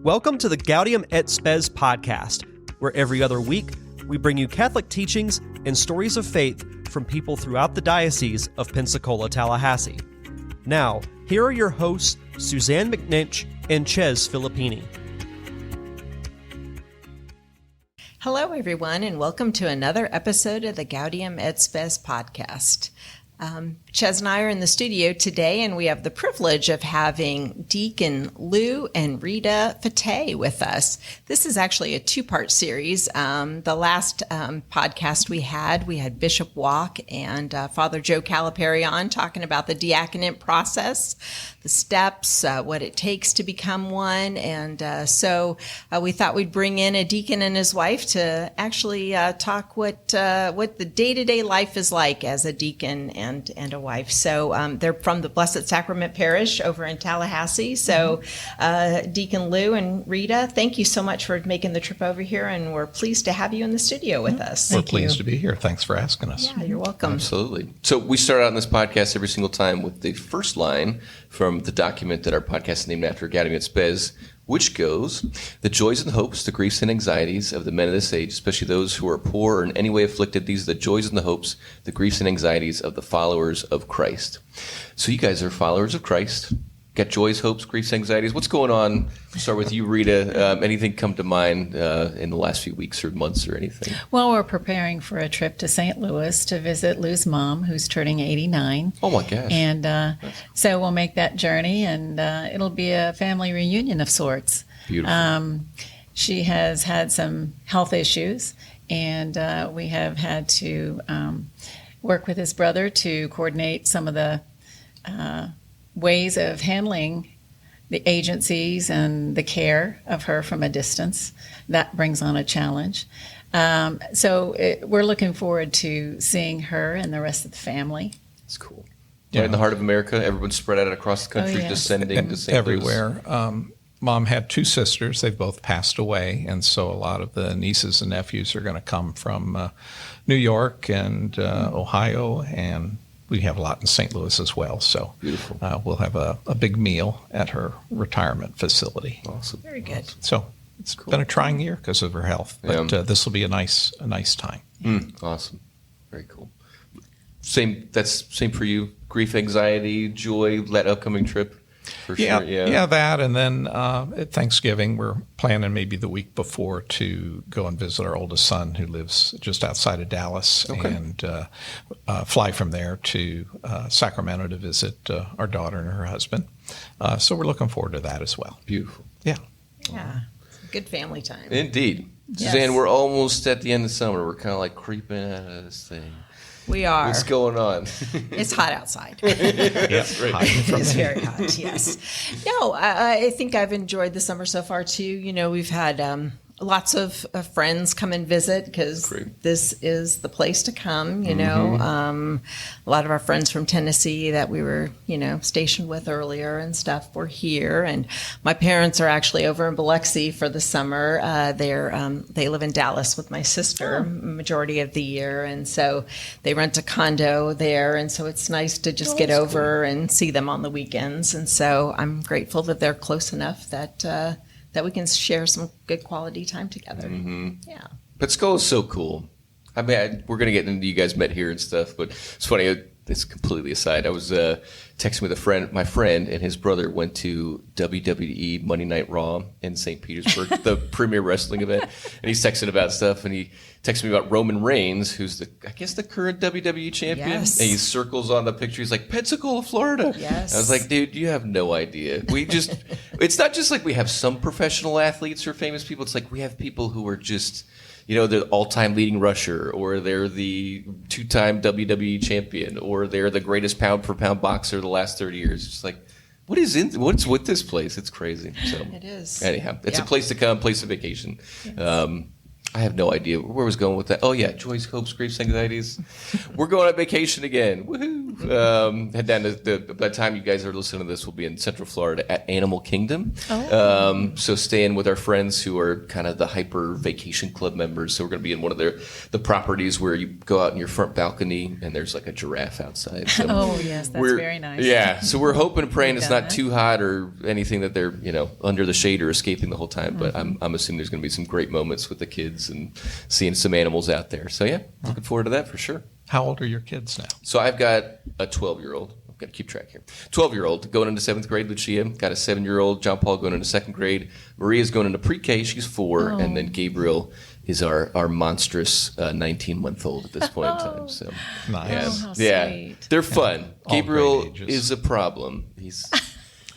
Welcome to the Gaudium et Spes podcast, where every other week we bring you Catholic teachings and stories of faith from people throughout the Diocese of Pensacola-Tallahassee. Now, here are your hosts, Susanne McNinch and Chez Filippini. Hello, everyone, and welcome to another episode of the Gaudium et Spes podcast. Chez and I are in the studio today, and we have the privilege of having Deacon Lou and Rita Fete with us. This is actually a two-part series. The last podcast we had Bishop Walk and Father Joe Calipari on talking about the diaconate process, the steps, what it takes to become one. And so we thought we'd bring in a deacon and his wife to actually talk what the day-to-day life is like as a deacon and a wife. So they're from the Blessed Sacrament Parish over in Tallahassee. So Deacon Lou and Rita, thank you so much for making the trip over here, and we're pleased to have you in the studio with us. We're pleased to be here. Thanks for asking us. Yeah, you're welcome. Absolutely. So we start out in this podcast every single time with the first line from the document that our podcast is named after, Gaudium et Spes, which goes, "The joys and hopes, the griefs and anxieties of the men of this age, especially those who are poor or in any way afflicted, these are the joys and the hopes, the griefs and anxieties of the followers of Christ." So you guys are followers of Christ. Got joys, hopes, griefs, anxieties. What's going on? We'll start with you, Rita. Anything come to mind in the last few weeks or months or anything? Well, we're preparing for a trip to St. Louis to visit Lou's mom, who's turning 89. Oh, my gosh. And so we'll make that journey, and it'll be a family reunion of sorts. Beautiful. She has had some health issues, and we have had to work with his brother to coordinate some of the ways of handling the agencies and the care of her from a distance. That brings on a challenge. We're looking forward to seeing her and the rest of the family. It's cool. Yeah. Right in the heart of America, everyone's spread out across the country, descending to St. Everywhere. Mom had two sisters. They've both passed away, and so a lot of the nieces and nephews are going to come from New York and Ohio, and we have a lot in St. Louis as well. So beautiful. We'll have a big meal at her retirement facility. Awesome. Very good. So it's been a trying year because of her health, but this will be a nice time. Awesome. Very cool. Same for you. Grief, anxiety, joy, that upcoming trip. For sure. Yeah, that. And then at Thanksgiving, we're planning maybe the week before to go and visit our oldest son who lives just outside of Dallas, and fly from there to Sacramento to visit our daughter and her husband. So we're looking forward to that as well. Beautiful. Yeah. Yeah. Good family time. Indeed. Yes. Suzanne, we're almost at the end of summer. We're kind of like creeping out of this thing. We are. What's going on? It's hot outside. Yes, right. It's very hot, yes. No, I think I've enjoyed the summer so far, too. You know, we've had lots of friends come and visit because this is the place to come, you know. A lot of our friends from Tennessee that we were, stationed with earlier and stuff were here. And my parents are actually over in Biloxi for the summer. They live in Dallas with my sister majority of the year. And so they rent a condo there. And so it's nice to just get over and see them on the weekends. And so I'm grateful that they're close enough that we can share some good quality time together. Yeah. Pensacola is so cool. I mean, we're going to get into you guys met here and stuff, but it's funny. It's completely aside. I was texting with my friend, and his brother went to WWE Monday Night Raw in St. Petersburg, the premier wrestling event, and he's texting about stuff, and he texted me about Roman Reigns, who's the current WWE champion, and he circles on the picture. He's like, Pensacola, Florida. Yes. I was like, dude, you have no idea. It's not just like we have some professional athletes or famous people. It's like we have people who are just, they're the all-time leading rusher, or they're the two-time WWE champion, or they're the greatest pound-for-pound boxer of the last 30 years. It's like, what's with this place? It's crazy. So it is. Anyhow, it's a place to come, place of vacation. Yes. I have no idea where I was going with that. Oh, yeah, joys, hopes, griefs, anxieties. We're going on vacation again. Woohoo! Head down to by the time you guys are listening to this, we'll be in Central Florida at Animal Kingdom. So staying with our friends who are kind of the hyper vacation club members. So we're going to be in one of the properties where you go out in your front balcony and there's like a giraffe outside. So yes, that's very nice. Yeah, so we're hoping and praying it's not too hot or anything that they're under the shade or escaping the whole time. But I'm assuming there's going to be some great moments with the kids and seeing some animals out there. So yeah, looking forward to that for sure. How old are your kids now? So I've got a 12-year-old. I've got to keep track here. 12-year-old going into 7th grade, Lucia. Got a 7-year-old, John Paul, going into 2nd grade. Maria's going into pre-K. She's 4. And then Gabriel is our monstrous 19-month-old at this point in time. So nice. How sweet. They're fun. All Gabriel great ages. is a problem.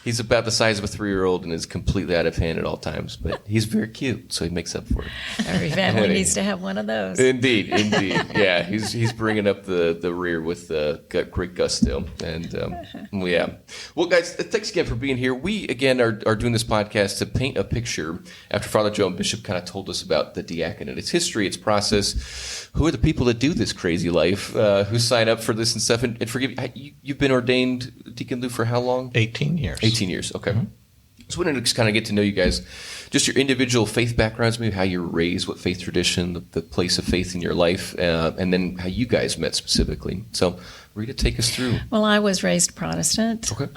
He's about the size of a 3-year-old and is completely out of hand at all times, but he's very cute, so he makes up for it. Every family needs to have one of those. Indeed. Yeah, he's bringing up the rear with great gusto, and yeah. Well, guys, thanks again for being here. We again are doing this podcast to paint a picture after Father Joe and Bishop kind of told us about the diaconate, its history, its process. Who are the people that do this crazy life? Who sign up for this and stuff? And forgive me, you've been ordained Deacon Lou for how long? 18 years. 18 years, okay. So we wanted to just kind of get to know you guys, just your individual faith backgrounds, maybe how you were raised, what faith tradition, the place of faith in your life, and then how you guys met specifically. So, Rita, take us through. Well, I was raised Protestant. Okay.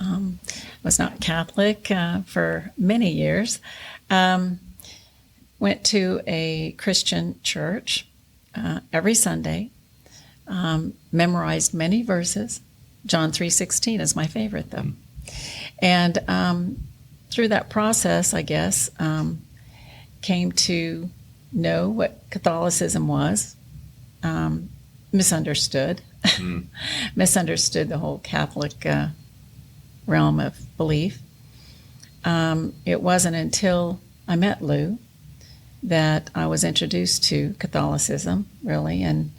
Was not Catholic for many years. Went to a Christian church every Sunday. Memorized many verses. John 3:16 is my favorite, though. And through that process, I guess, came to know what Catholicism was, misunderstood. Misunderstood the whole Catholic realm of belief. It wasn't until I met Lou that I was introduced to Catholicism, really, and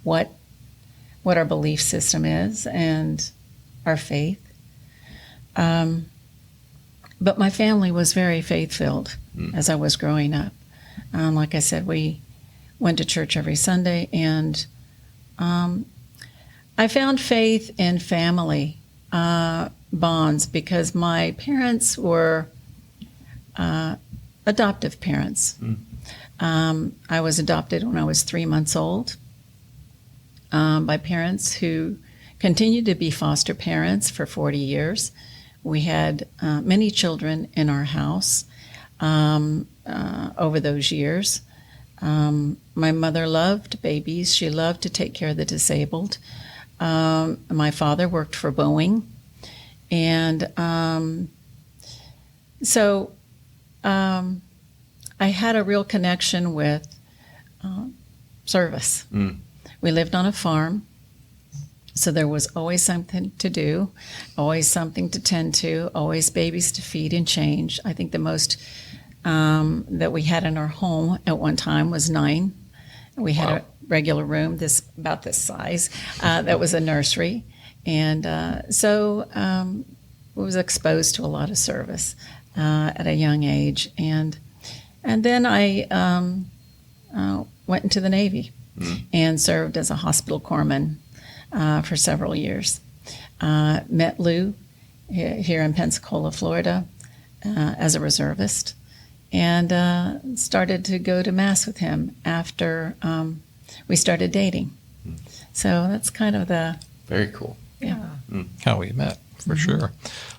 what our belief system is and our faith. But my family was very faith-filled as I was growing up. Like I said, we went to church every Sunday, and I found faith in family bonds because my parents were adoptive parents. I was adopted when I was 3 months old by parents who continued to be foster parents for 40 years. We had many children in our house over those years. My mother loved babies. She loved to take care of the disabled. My father worked for Boeing. And so I had a real connection with service. We lived on a farm. So there was always something to do, always something to tend to, always babies to feed and change. I think the most that we had in our home at one time was 9. We had a regular room about this size that was a nursery. And so I was exposed to a lot of service at a young age. And then I went into the Navy and served as a hospital corpsman for several years. Met Lou here in Pensacola, Florida, as a reservist, and started to go to Mass with him after we started dating. So that's kind of the... Very cool. Yeah. How we met, for sure.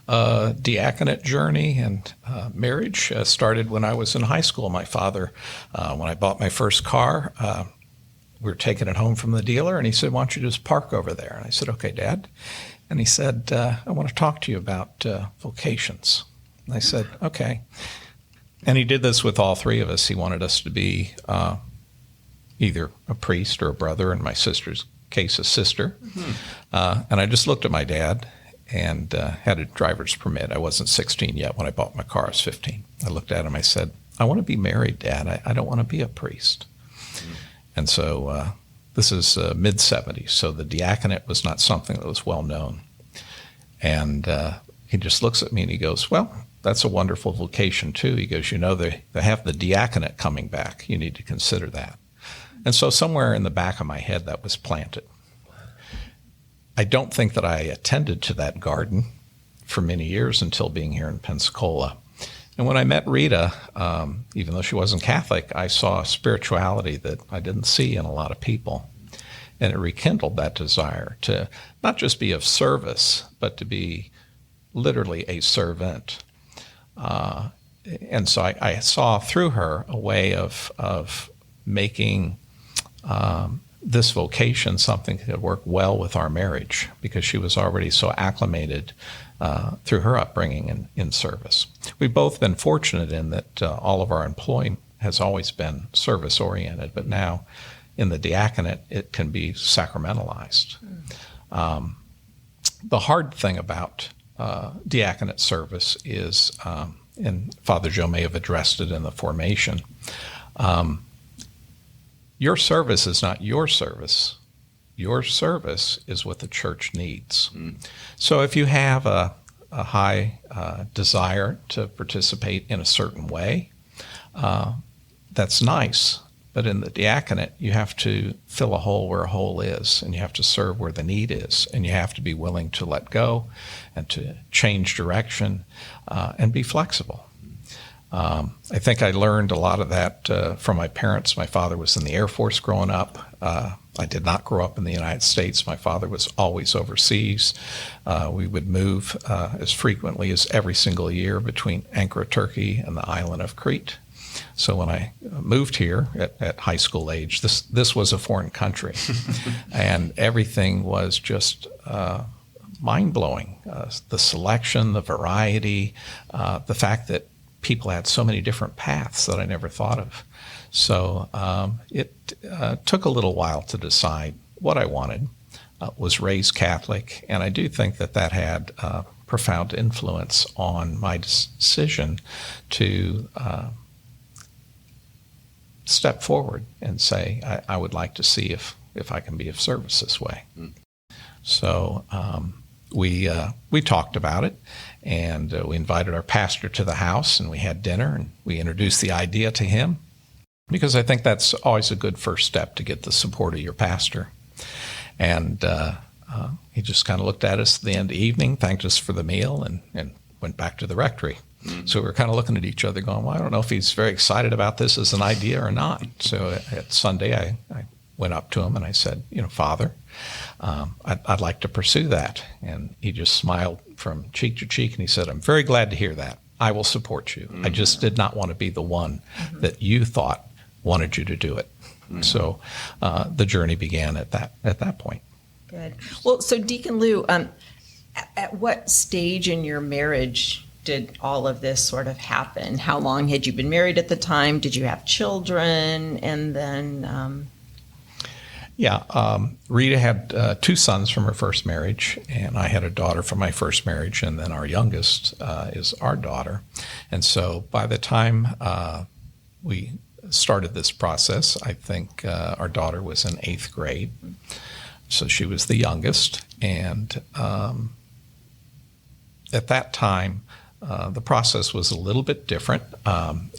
Diaconate journey and marriage started when I was in high school. My father, when I bought my first car, we were taking it home from the dealer, and he said, "Why don't you just park over there?" And I said, "Okay, Dad." And he said, "I want to talk to you about vocations." And I said, "Okay." And he did this with all 3 of us. He wanted us to be either a priest or a brother, in my sister's case, a sister. And I just looked at my dad and had a driver's permit. I wasn't 16 yet when I bought my car. I was 15. I looked at him. I said, "I want to be married, Dad. I don't want to be a priest." And so this is mid-'70s, so the diaconate was not something that was well known. And he just looks at me and he goes, "Well, that's a wonderful vocation too." He goes, they have the diaconate coming back. You need to consider that. And so somewhere in the back of my head that was planted. I don't think that I attended to that garden for many years until being here in Pensacola. And when I met Rita, even though she wasn't Catholic, I saw a spirituality that I didn't see in a lot of people. And it rekindled that desire to not just be of service, but to be literally a servant. And so I saw through her a way of making this vocation something that could work well with our marriage, because she was already so acclimated through her upbringing in service. We've both been fortunate in that all of our employment has always been service-oriented, but now in the diaconate, it can be sacramentalized. The hard thing about diaconate service is, and Father Joe may have addressed it in the formation, your service is not your service. Your service is what the church needs. So if you have a high desire to participate in a certain way, that's nice. But in the diaconate, you have to fill a hole where a hole is, and you have to serve where the need is, and you have to be willing to let go and to change direction and be flexible. I think I learned a lot of that from my parents. My father was in the Air Force growing up. I did not grow up in the United States. My father was always overseas. We would move as frequently as every single year between Ankara, Turkey, and the island of Crete. So when I moved here at high school age, this was a foreign country, and everything was just mind-blowing. The selection, the variety, the fact that people had so many different paths that I never thought of. So it took a little while to decide what I wanted. Was raised Catholic, and I do think that had profound influence on my decision to step forward and say, I would like to see if I can be of service this way. So we talked about it, and we invited our pastor to the house, and we had dinner, and we introduced the idea to him, because I think that's always a good first step to get the support of your pastor. And he just kind of looked at us at the end of the evening, thanked us for the meal, and went back to the rectory. So we were kind of looking at each other going, well, I don't know if he's very excited about this as an idea or not. So at Sunday, I went up to him and I said, Father, I'd like to pursue that. And he just smiled from cheek to cheek and he said, I'm very glad to hear that. I will support you. I just did not want to be the one that you thought wanted you to do it. So the journey began at that point. Good. Well, so Deacon Lou, at what stage in your marriage did all of this sort of happen? How long had you been married at the time? Did you have children? And then... Rita had 2 sons from her first marriage, and I had a daughter from my first marriage, and then our youngest is our daughter. And so by the time we started this process, I think our daughter was in 8th grade. So she was the youngest, and at that time, the process was a little bit different.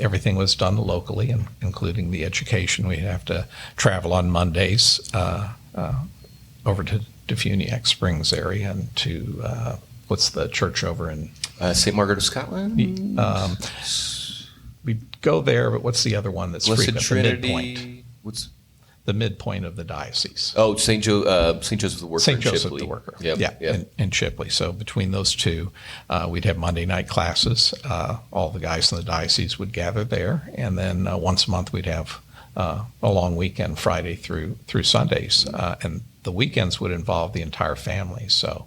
Everything was done locally, including the education. We'd have to travel on Mondays over to Defuniak Springs area and to, what's the church over in? St. Margaret of Scotland? We'd go there, but what's the other one that's Blessed frequent? Trinity. The midpoint. The midpoint of the diocese. Oh, St. Joseph the Worker. St. Joseph Chipley. the Worker. Yep. In Chipley. So between those two, we'd have Monday night classes. All the guys in the diocese would gather there, and then once a month we'd have a long weekend, Friday through Sundays, and the weekends would involve the entire family. So,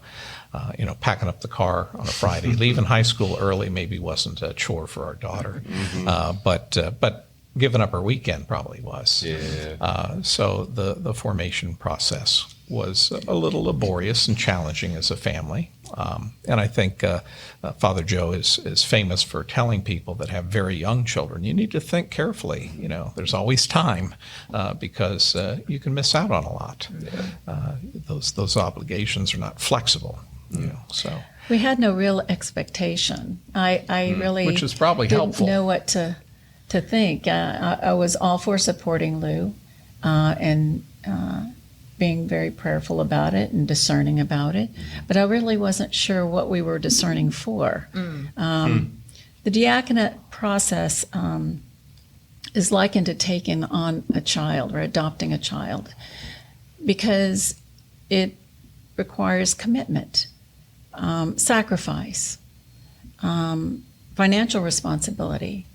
packing up the car on a Friday, leaving high school early maybe wasn't a chore for our daughter, but giving up her weekend probably was. Yeah. So the formation process was a little laborious and challenging as a family. And I think Father Joe is famous for telling people that have very young children, you need to think carefully. There's always time because you can miss out on a lot. Those obligations are not flexible. So we had no real expectation. I really, which is probably didn't helpful. know what to think. I was all for supporting Lou, and being very prayerful about it and discerning about it, but I really wasn't sure what we were discerning for. The diaconate process is likened to taking on a child or adopting a child, because it requires commitment, sacrifice, financial responsibility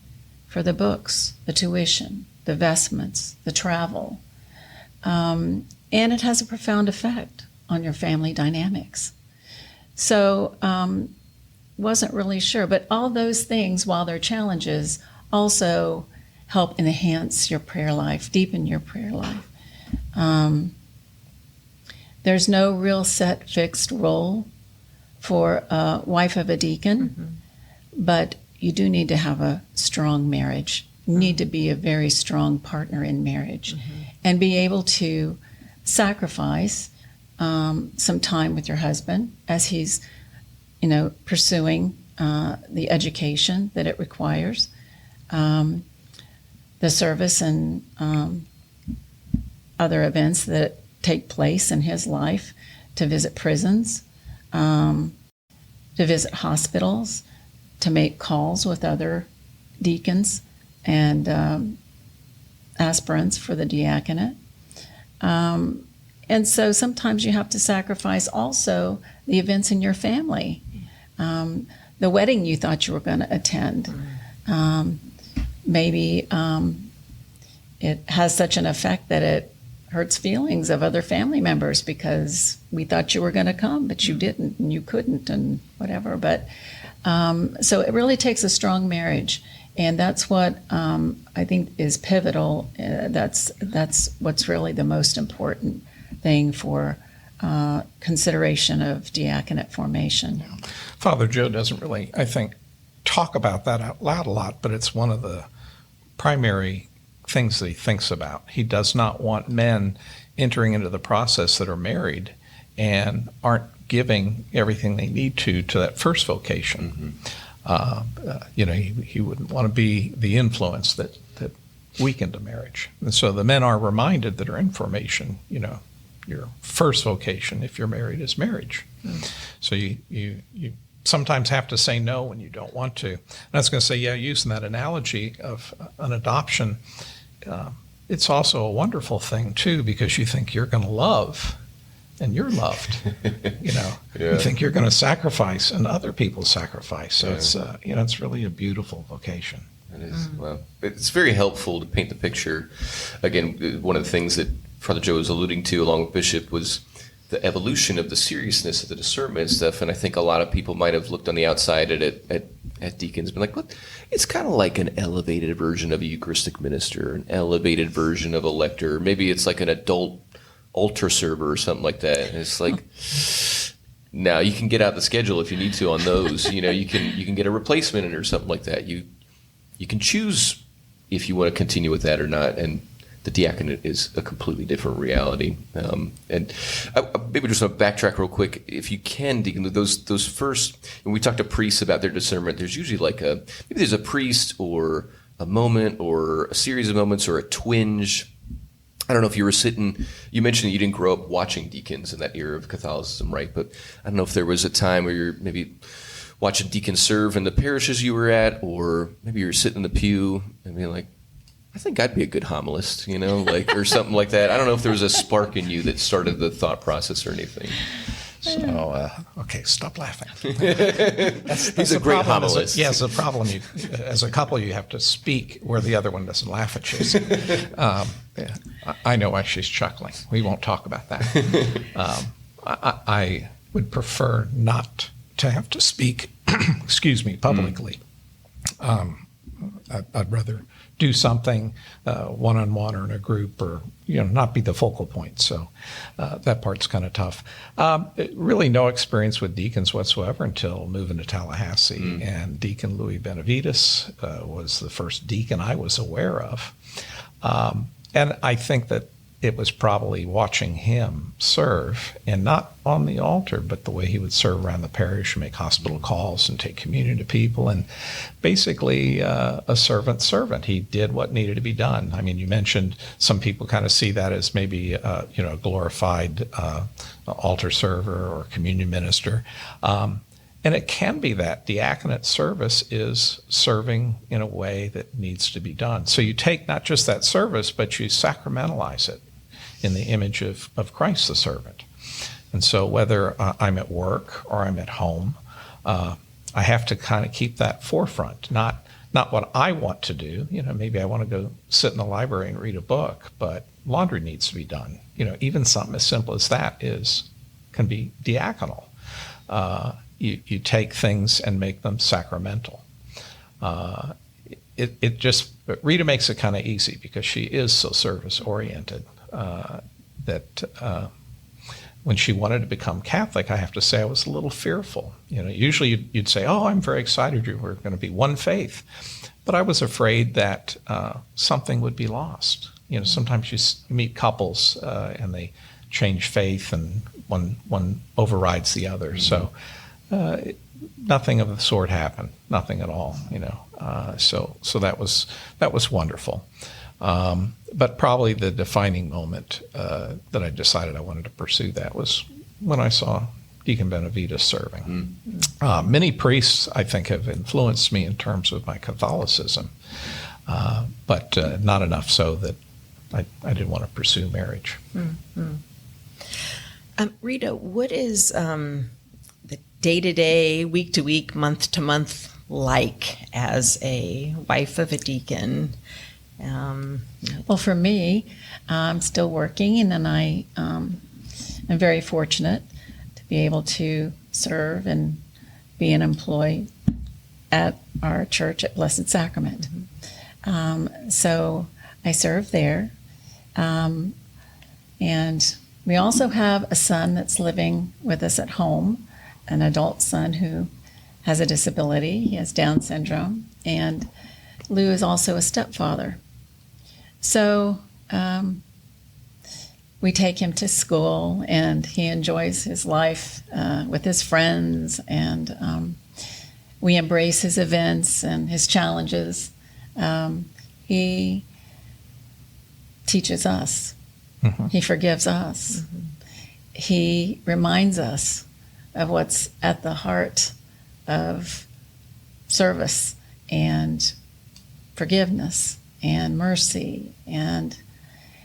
for the books, the tuition, the vestments, the travel. And it has a profound effect on your family dynamics. So wasn't really sure. But all those things, while they're challenges, also help enhance your prayer life, deepen your prayer life. There's no real set fixed role for a wife of a deacon, but you do need to have a strong marriage. You need to be a very strong partner in marriage and be able to sacrifice some time with your husband as he's, pursuing the education that it requires, the service and other events that take place in his life, to visit prisons, to visit hospitals, to make calls with other deacons and aspirants for the diaconate. And so sometimes you have to sacrifice also the events in your family. The wedding you thought you were going to attend. Maybe it has such an effect that it hurts feelings of other family members because we thought you were going to come, but you didn't and you couldn't and whatever. But so it really takes a strong marriage. And that's what I think is pivotal. That's what's really the most important thing for consideration of diaconate formation. Father Joe doesn't really, I think, talk about that out loud a lot, but it's one of the primary things that he thinks about. He does not want men entering into the process that are married and aren't giving everything they need to that first vocation. He wouldn't want to be the influence that weakened a marriage. And so the men are reminded that are in formation, your first vocation, if you're married, is marriage. So you sometimes have to say no when you don't want to. And I was going to say, using that analogy of an adoption, it's also a wonderful thing, too, because you think you're going to love and you're loved. You think you're going to sacrifice and other people sacrifice. So it's really a beautiful vocation. It is. Well, it's very helpful to paint the picture. Again, one of the things that Father Joe was alluding to along with Bishop was the evolution of the seriousness of the discernment stuff. And I think a lot of people might have looked on the outside at deacons and been like, look, it's kind of like an elevated version of a Eucharistic minister, an elevated version of a lector. Maybe it's like an adult altar server or something like that. And it's like, now you can get out the schedule if you need to on those. You can get a replacement in or something like that. You can choose if you want to continue with that or not. And the diaconate is a completely different reality. And maybe just want to backtrack real quick, if you can, Deacon, those first, when we talk to priests about their discernment, there's usually maybe there's a priest or a moment or a series of moments or a twinge. I don't know if you mentioned that you didn't grow up watching deacons in that era of Catholicism, right? But I don't know if there was a time where you're maybe watching deacons serve in the parishes you were at, or maybe you're sitting in the pew and being like, I think I'd be a good homilist, or something like that. I don't know if there was a spark in you that started the thought process or anything. So, okay, stop laughing. He's a great homilist. Yes, the problem, as a couple, you have to speak where the other one doesn't laugh at you. So, I know why she's chuckling. We won't talk about that. I would prefer not to have to speak, publicly. I'd rather do something one-on-one or in a group, or not be the focal point. So that part's kind of tough. Really no experience with deacons whatsoever until moving to Tallahassee. And Deacon Louis Benavides was the first deacon I was aware of. And I think that it was probably watching him serve, and not on the altar, but the way he would serve around the parish and make hospital calls and take communion to people, and basically a servant's servant. He did what needed to be done. I mean, you mentioned some people kind of see that as maybe a glorified altar server or communion minister. And it can be that diaconate service is serving in a way that needs to be done. So you take not just that service, but you sacramentalize it in the image of Christ the servant. And so whether I'm at work or I'm at home, I have to kind of keep that forefront, not what I want to do. Maybe I want to go sit in the library and read a book, but laundry needs to be done. Even something as simple as that can be diaconal. You take things and make them sacramental. Rita makes it kind of easy because she is so service oriented that when she wanted to become Catholic, I have to say I was a little fearful. Usually you'd say, "Oh, I'm very excited. We're going to be one faith," but I was afraid that something would be lost. Sometimes you meet couples and they change faith, and one overrides the other. So. Nothing of the sort happened. Nothing at all. So that was wonderful. But probably the defining moment that I decided I wanted to pursue that was when I saw Deacon Benavides serving. Many priests, I think, have influenced me in terms of my Catholicism, but not enough so that I didn't want to pursue marriage. Mm-hmm. Rita, what is the day-to-day, week-to-week, month-to-month like as a wife of a deacon? Well, for me, I'm still working, and then I am very fortunate to be able to serve and be an employee at our church at Blessed Sacrament. So I serve there. And we also have a son that's living with us at home, an adult son who has a disability. He has Down syndrome. And Lou is also a stepfather. So we take him to school, and he enjoys his life with his friends, and we embrace his events and his challenges. He teaches us. Mm-hmm. He forgives us. Mm-hmm. He reminds us of what's at the heart of service and forgiveness and mercy, and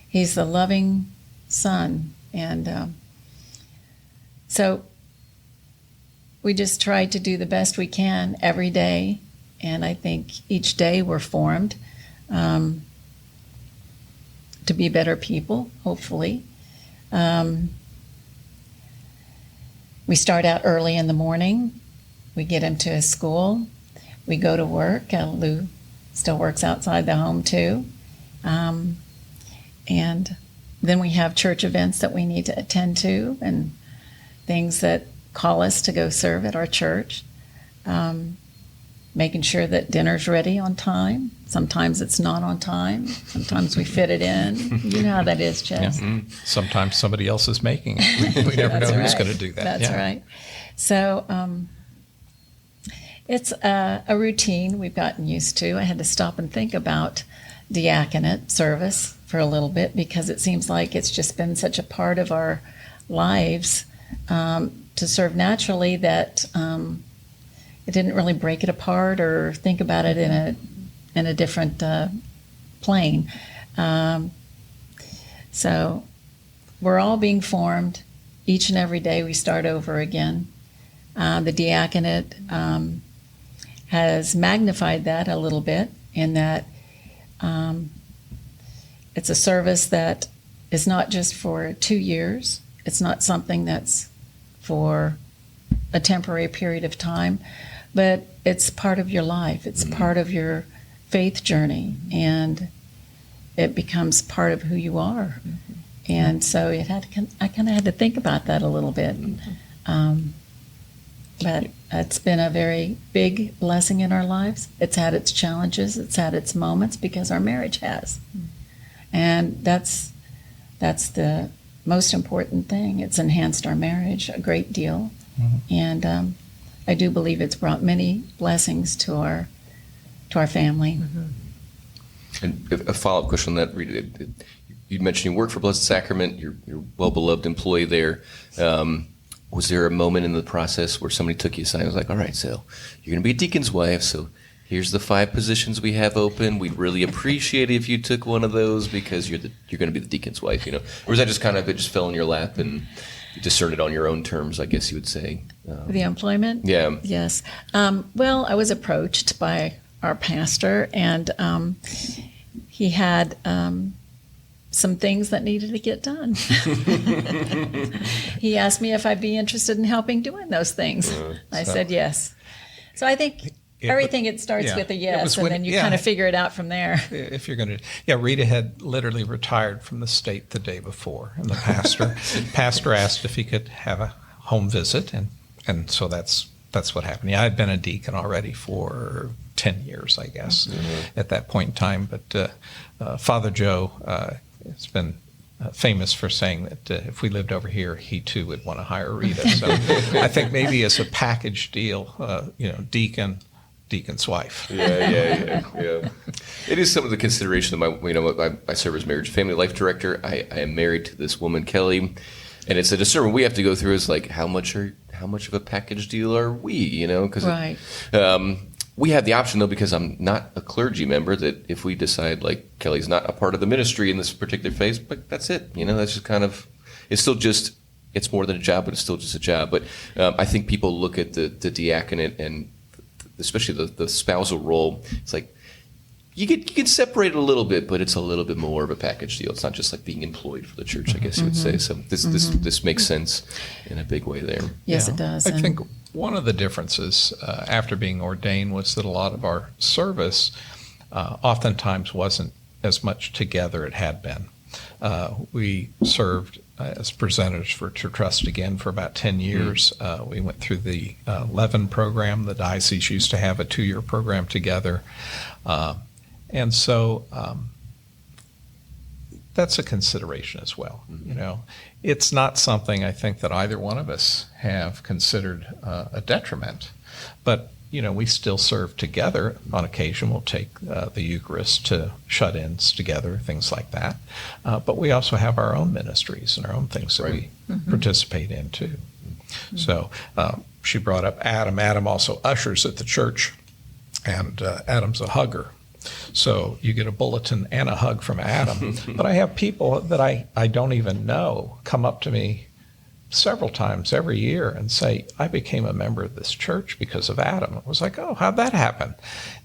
he's the loving son. And so we just try to do the best we can every day, and I think each day we're formed to be better people, hopefully. We start out early in the morning. We get him to his school. We go to work. Lou still works outside the home too. And then we have church events that we need to attend to, and things that call us to go serve at our church. Making sure that dinner's ready on time. Sometimes it's not on time. Sometimes we fit it in. You know how that is, Chez. Yeah. Sometimes somebody else is making it. We never know who's going to do that. That's right. So it's a routine we've gotten used to. I had to stop and think about diaconate service for a little bit, because it seems like it's just been such a part of our lives to serve naturally that it didn't really break it apart or think about it in a different plane. So we're all being formed. Each and every day we start over again. The diaconate has magnified that a little bit, in that it's a service that is not just for 2 years. It's not something that's for a temporary period of time, but it's part of your life. It's part of your faith journey, and it becomes part of who you are. And so I kind of had to think about that a little bit. But it's been a very big blessing in our lives. It's had its challenges. It's had its moments, because our marriage has. And that's that's the most important thing. It's enhanced our marriage a great deal. And I do believe it's brought many blessings to our family. And a follow-up question on that, Rita. You mentioned you work for Blessed Sacrament. You're a well-beloved employee there. Was there a moment in the process where somebody took you aside and was like, all right, so you're going to be a deacon's wife, so here's the 5 positions we have open. We'd really appreciate it if you took one of those because you're going to be the deacon's wife, Or was that just kind of, it just fell in your lap and you discerned it on your own terms, I guess you would say? The employment? Yeah. Yes. Well, I was approached by our pastor, and he had some things that needed to get done. He asked me if I'd be interested in helping doing those things. I said yes. So I think it starts with a yes, and then you kind of figure it out from there. If you're going to, Rita had literally retired from the state the day before, and the pastor asked if he could have a home visit, and so that's what happened. Yeah, I'd been a deacon already for 10 years, I guess, at that point in time. But Father Joe has been famous for saying that if we lived over here, he too would want to hire Rita. So I think maybe as a package deal, deacon's wife. Yeah. It is some of the consideration of I serve as marriage and family life director. I am married to this woman, Kelly, and it's a discernment we have to go through. Is like how much of a package deal are we? Because right. We have the option, though, because I'm not a clergy member, that if we decide, like, Kelly's not a part of the ministry in this particular phase, but that's it. That's just kind of, it's still just, it's more than a job, but it's still just a job. But I think people look at the diaconate and especially the spousal role. It's like, you could separate it a little bit, but it's a little bit more of a package deal. It's not just like being employed for the church, I guess you would say. So this makes sense in a big way there. Yes, it does. I think one of the differences after being ordained was that a lot of our service oftentimes wasn't as much together it had been. We served as presenters for To Trust Again for about 10 years. We went through the Levin program. The diocese used to have a 2-year program together. And so that's a consideration as well. It's not something I think that either one of us have considered a detriment, but we still serve together. On occasion, we'll take the Eucharist to shut-ins together, things like that. But we also have our own ministries and our own things that we participate in too. So she brought up Adam. Adam also ushers at the church, and Adam's a hugger. So you get a bulletin and a hug from Adam. But I have people that I don't even know come up to me several times every year and say, I became a member of this church because of Adam. I was like, oh, how'd that happen?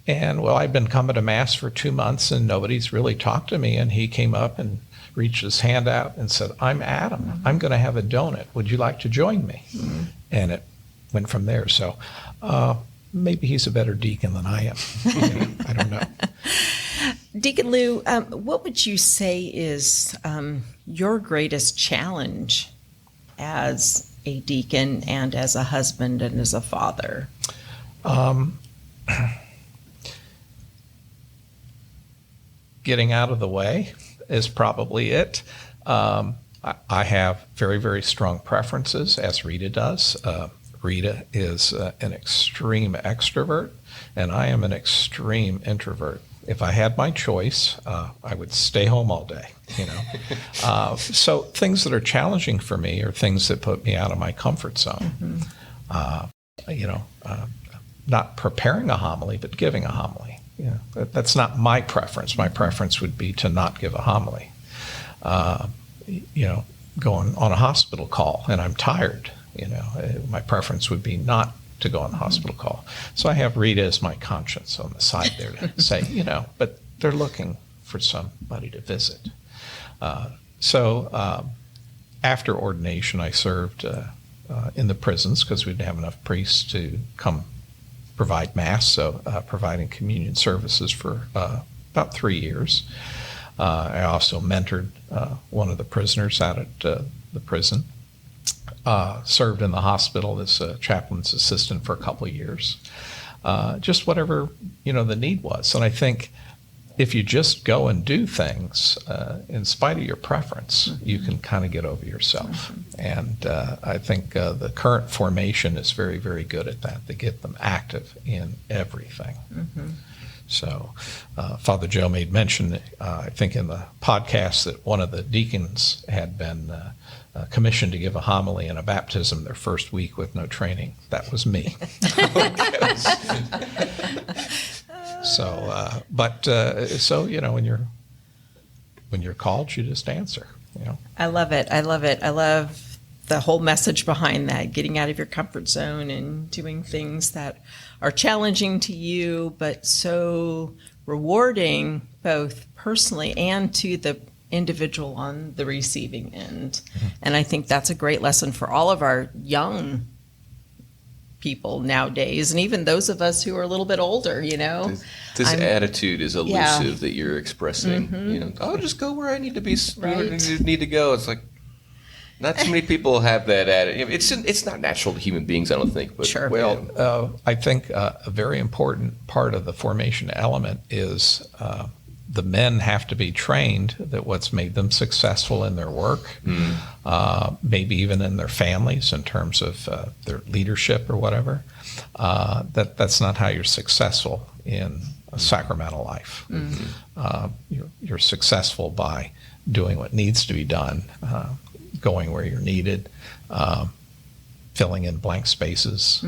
And well, I've been coming to Mass for 2 months and nobody's really talked to me. And he came up and reached his hand out and said, I'm Adam. I'm going to have a donut. Would you like to join me? And it went from there. So maybe he's a better deacon than I am. I don't know. Deacon Lou, what would you say is your greatest challenge as a deacon and as a husband and as a father? Getting out of the way is probably it. I have very, very strong preferences, as Rita does. Rita is an extreme extrovert, and I am an extreme introvert. If I had my choice, I would stay home all day, So things that are challenging for me are things that put me out of my comfort zone. Not preparing a homily, but giving a homily. That's not my preference. My preference would be to not give a homily. Going on a hospital call and I'm tired. My preference would be not to go on the hospital call. So I have Rita as my conscience on the side there to say, but they're looking for somebody to visit. So after ordination, I served in the prisons because we didn't have enough priests to come provide Mass, so providing communion services for about 3 years. I also mentored one of the prisoners out at the prison. Served in the hospital as a chaplain's assistant for a couple of years. Just whatever, the need was. And I think if you just go and do things in spite of your preference, you can kind of get over yourself. And I think the current formation is very, very good at that. They get them active in everything. So Father Joe made mention, I think in the podcast, that one of the deacons had been commissioned to give a homily and a baptism their first week with no training. That was me. So, so when you're called, you just answer. I love it. I love the whole message behind that, getting out of your comfort zone and doing things that are challenging to you, but so rewarding both personally and to the individual on the receiving end. And I think that's a great lesson for all of our young people nowadays, and even those of us who are a little bit older, This attitude is elusive that you're expressing. I'll just go where I need to be, where I need to go. It's like, not too many people have that attitude. It's not natural to human beings, I don't think. But sure. Well, I think a very important part of the formation element is the men have to be trained that what's made them successful in their work, maybe even in their families in terms of their leadership or whatever, that's not how you're successful in a sacramental life. You're successful by doing what needs to be done, going where you're needed, filling in blank spaces,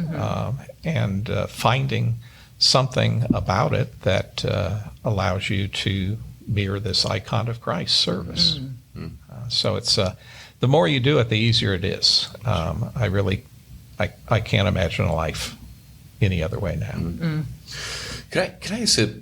and finding something about it that allows you to mirror this icon of Christ service. So it's the more you do it, the easier it is. I can't imagine a life any other way now. Can I say,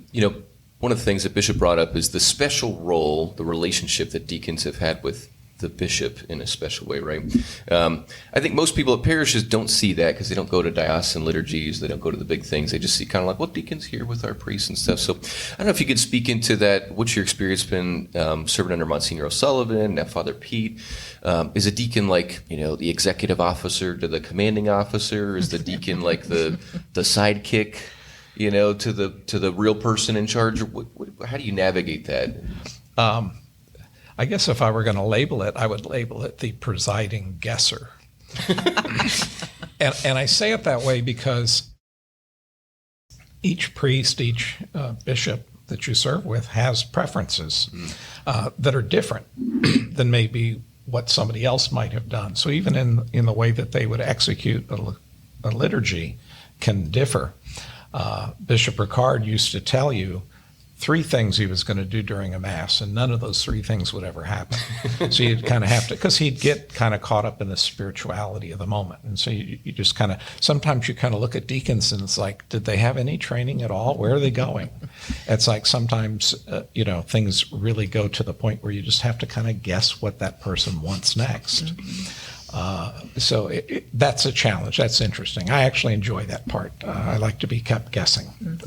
one of the things that Bishop brought up is the special role, the relationship that deacons have had with the bishop in a special way, right? I think most people at parishes don't see that because they don't go to diocesan liturgies, they don't go to the big things. They just see kind of like, well, deacon's here with our priests and stuff. So I don't know if you could speak into that. What's your experience been serving under Monsignor O'Sullivan, now Father Pete? Is a deacon like, the executive officer to the commanding officer? Is the deacon like the sidekick, to the real person in charge? How do you navigate that? I guess if I were going to label it, I would label it the presiding guesser. and I say it that way because each priest, each bishop that you serve with has preferences that are different than maybe what somebody else might have done. So even in the way that they would execute a liturgy can differ. Bishop Ricard used to tell you 3 things he was going to do during a Mass, and none of those 3 things would ever happen. So you'd kind of have to, because he'd get kind of caught up in the spirituality of the moment. And so you just kind of, sometimes you kind of look at deacons and it's like, did they have any training at all? Where are they going? It's like sometimes, things really go to the point where you just have to kind of guess what that person wants next. So that's a challenge. That's interesting. I actually enjoy that part. I like to be kept guessing.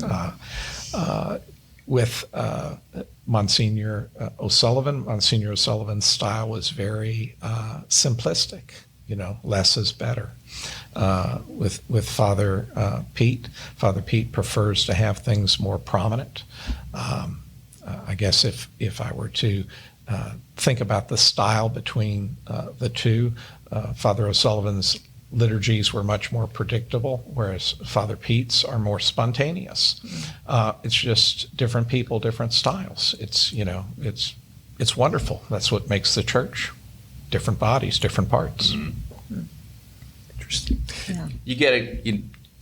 With Monsignor O'Sullivan, Monsignor O'Sullivan's style was very simplistic. Less is better. With Father Pete prefers to have things more prominent. I guess if I were to think about the style between the two, Father O'Sullivan's liturgies were much more predictable, whereas Father Pete's are more spontaneous. It's just different people, different styles. It's wonderful. That's what makes the church. Different bodies, different parts. Interesting. Yeah.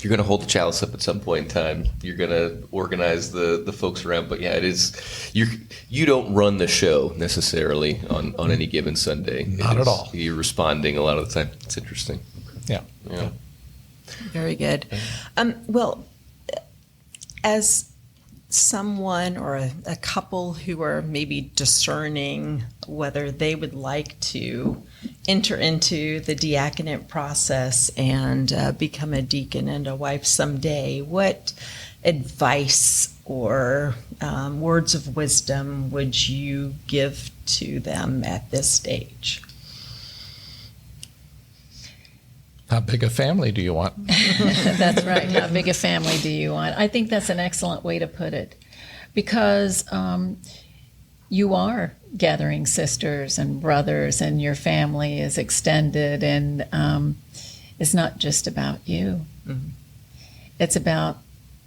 You're going to hold the chalice up at some point in time. You're going to organize the folks around. But yeah, it is. You don't run the show necessarily on any given Sunday. Not at all. You're responding a lot of the time. It's interesting. Yeah. Very good. Well, as someone or a couple who are maybe discerning whether they would like to enter into the diaconate process and become a deacon and a wife someday, what advice or words of wisdom would you give to them at this stage? How big a family do you want? That's right. How big a family do you want? I think that's an excellent way to put it. because you are gathering sisters and brothers, and your family is extended, and it's not just about you. Mm-hmm. It's about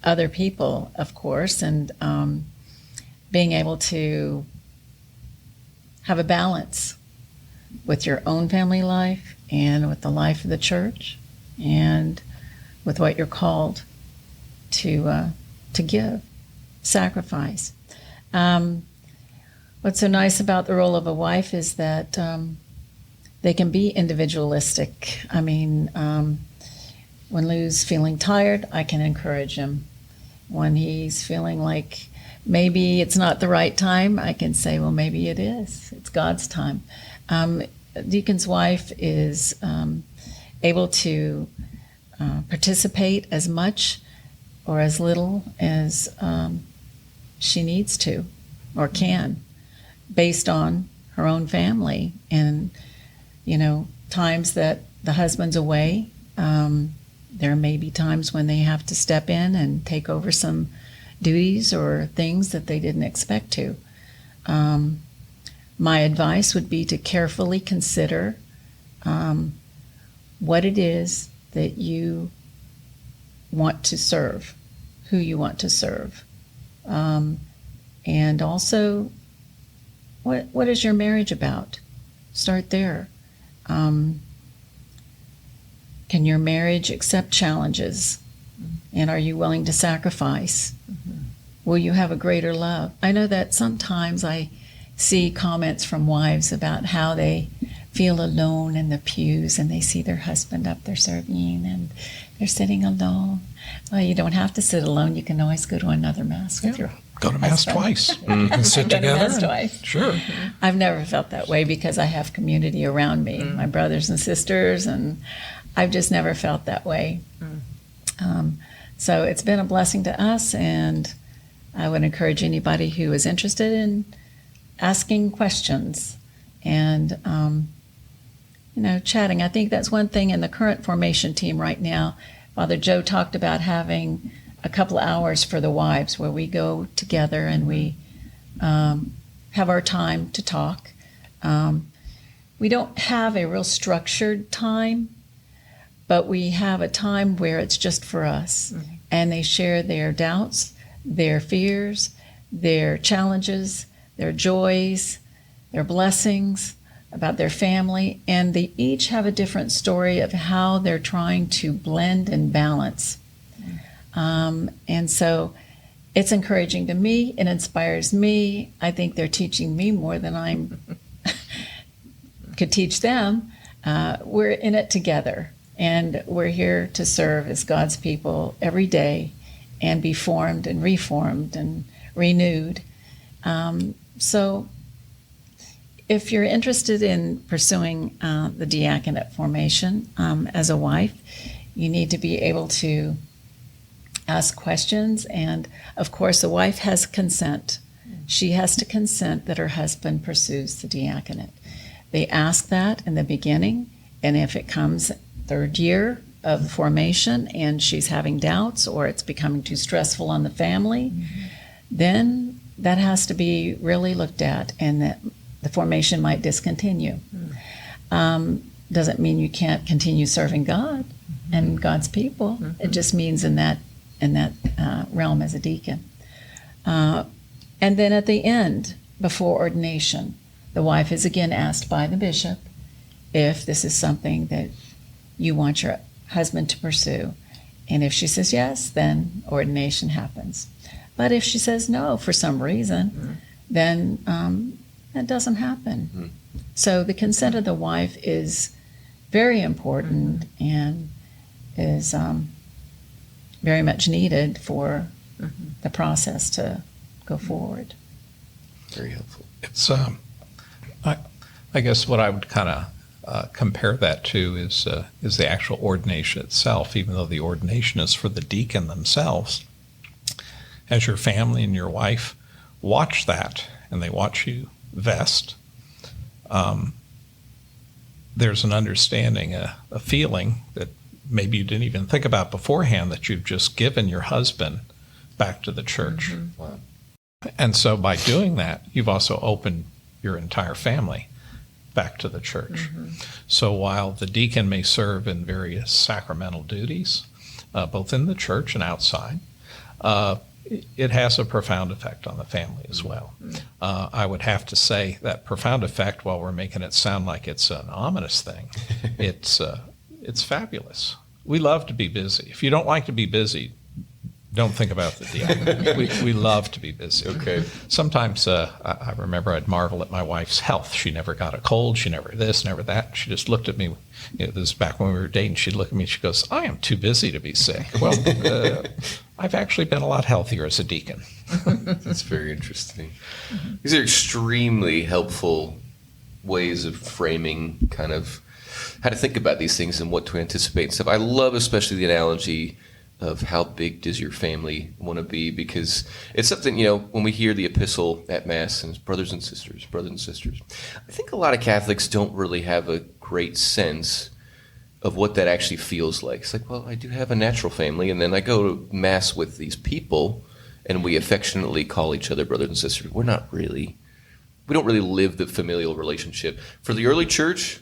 other people, of course, and being able to have a balance with your own family life and with the life of the church and with what you're called to give, sacrifice. What's so nice about the role of a wife is that they can be individualistic. I mean, when Lou's feeling tired, I can encourage him. When he's feeling like maybe it's not the right time, I can say, well, maybe it is. It's God's time. Deacon's wife is able to participate as much or as little as she needs to or can, based on her own family. And, times that the husband's away, there may be times when they have to step in and take over some duties or things that they didn't expect to. My advice would be to carefully consider what it is that you want to serve, who you want to serve, and also what is your marriage about? Start there. Can your marriage accept challenges? And are you willing to sacrifice? Mm-hmm. Will you have a greater love? I know that sometimes I see comments from wives about how they feel alone in the pews and they see their husband up there serving and they're sitting alone. Well, you don't have to sit alone. You can always go to another Mass with your Go to Mass husband. twice. You can sit Go to together. Mass twice. Sure. I've never felt that way because I have community around me, my brothers and sisters, and I've just never felt that way. So it's been a blessing to us, and I would encourage anybody who is interested in asking questions and, chatting. I think that's one thing in the current formation team right now. Father Joe talked about having a couple of hours for the wives where we go together and we have our time to talk. We don't have a real structured time, but we have a time where it's just for us. Mm-hmm. And they share their doubts, their fears, their challenges, their joys, their blessings about their family. And they each have a different story of how they're trying to blend and balance. And so it's encouraging to me. It inspires me. I think they're teaching me more than I could teach them. We're in it together, and we're here to serve as God's people every day and be formed and reformed and renewed. So if you're interested in pursuing the diaconate formation as a wife, you need to be able to ask questions, and of course the wife has consent. She has to consent that her husband pursues the diaconate. They ask that in the beginning, and if it comes third year of formation and she's having doubts or it's becoming too stressful on the family, then that has to be really looked at, and that the formation might discontinue. Doesn't mean you can't continue serving God and God's people. It just means in that realm as a deacon. And then at the end, before ordination, the wife is again asked by the bishop if this is something that you want your husband to pursue. And if she says yes, then ordination happens. But if she says no for some reason, then that doesn't happen. So the consent of the wife is very important and is very much needed for the process to go forward. Very helpful. It's, I guess what I would kind of compare that to is the actual ordination itself, even though the ordination is for the deacon themselves. As your family and your wife watch that, and they watch you vest, there's an understanding, a feeling that maybe you didn't even think about beforehand, that you've just given your husband back to the church. Wow. And so by doing that, you've also opened your entire family back to the church. So while the deacon may serve in various sacramental duties, both in the church and outside, it has a profound effect on the family as well. I would have to say that profound effect, while we're making it sound like it's an ominous thing, it's fabulous. We love to be busy. If you don't like to be busy, don't think about the diaconate. We love to be busy. Okay. Sometimes I remember I'd marvel at my wife's health. She never got a cold. She never this, never that. She just looked at me. This is back when we were dating. She'd look at me. She goes, "I am too busy to be sick." Well, I've actually been a lot healthier as a deacon. That's very interesting. These are extremely helpful ways of framing kind of how to think about these things and what to anticipate and stuff. I love especially the analogy of how big does your family want to be, because it's something, when we hear the epistle at Mass and brothers and sisters, I think a lot of Catholics don't really have a great sense of what that actually feels like. It's like, well, I do have a natural family, and then I go to Mass with these people, and we affectionately call each other brothers and sisters. We don't really live the familial relationship. For the early church,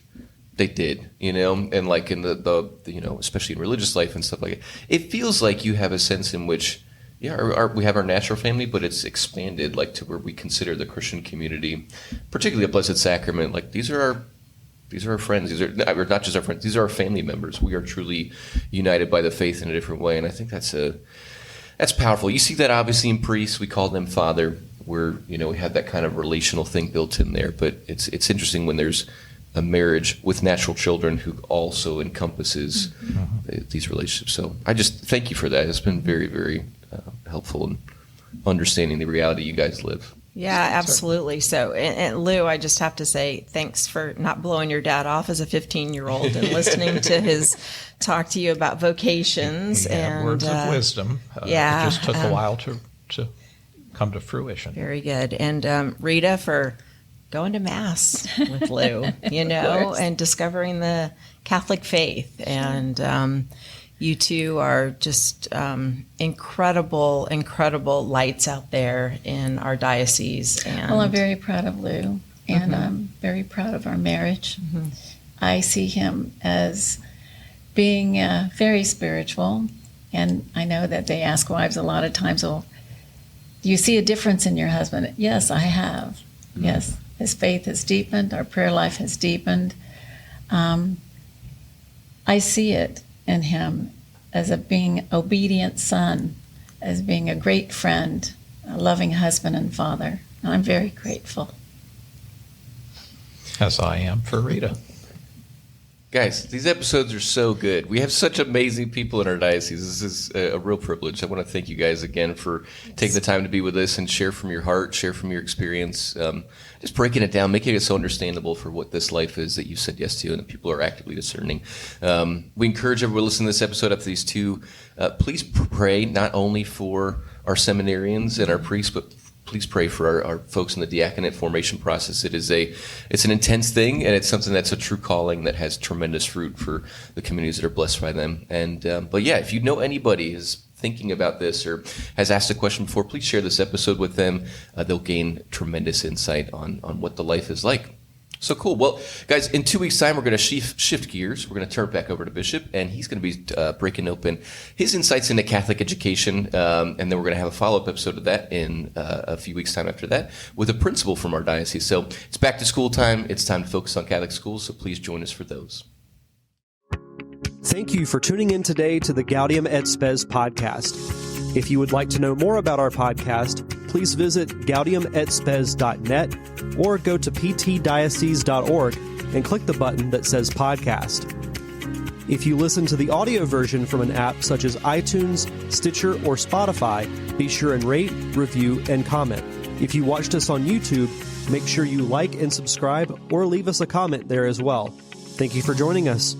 they did, and like in the especially in religious life and stuff like that, it feels like you have a sense in which, we have our natural family, but it's expanded like to where we consider the Christian community, particularly the Blessed Sacrament, like these are our friends. These are not just our friends. These are our family members. We are truly united by the faith in a different way, and I think that's powerful. You see that obviously in priests. We call them Father, where we have that kind of relational thing built in there. But it's interesting when there's a marriage with natural children who also encompasses these relationships. So I just thank you for that. It's been very, very helpful in understanding the reality you guys live. Yeah, absolutely. So, and Lou, I just have to say thanks for not blowing your dad off as a 15-year-old and listening to his talk to you about vocations. And words of wisdom. It just took a while to come to fruition. Very good. And Rita, for going to Mass with Lou, and discovering the Catholic faith. And you two are just incredible lights out there in our diocese. And well, I'm very proud of Lou, and I'm very proud of our marriage. I see him as being very spiritual, and I know that they ask wives a lot of times, well, do you see a difference in your husband? Yes, I have. Yes. His faith has deepened. Our prayer life has deepened. I see it in him as being obedient son, as being a great friend, a loving husband and father. And I'm very grateful. As I am for Rita. Guys, these episodes are so good. We have such amazing people in our diocese. This is a real privilege. I want to thank you guys again for taking the time to be with us and share from your heart, share from your experience, just breaking it down, making it so understandable for what this life is that you said yes to and that people are actively discerning. We encourage everyone listening to this episode up to these two. Please pray not only for our seminarians and our priests, but please pray for our folks in the diaconate formation process. It's an intense thing, and it's something that's a true calling that has tremendous fruit for the communities that are blessed by them. And but yeah, if you know anybody is thinking about this or has asked a question before, please share this episode with them. They'll gain tremendous insight on what the life is like. So cool. Well, guys, in 2 weeks' time, we're going to shift gears. We're going to turn it back over to Bishop, and he's going to be breaking open his insights into Catholic education, and then we're going to have a follow-up episode of that in a few weeks' time after that with a principal from our diocese. So it's back to school time. It's time to focus on Catholic schools, so please join us for those. Thank you for tuning in today to the Gaudium et Spes podcast. If you would like to know more about our podcast, please visit gaudiumetspes.net or go to ptdiocese.org and click the button that says podcast. If you listen to the audio version from an app such as iTunes, Stitcher, or Spotify, be sure and rate, review, and comment. If you watched us on YouTube, make sure you like and subscribe or leave us a comment there as well. Thank you for joining us.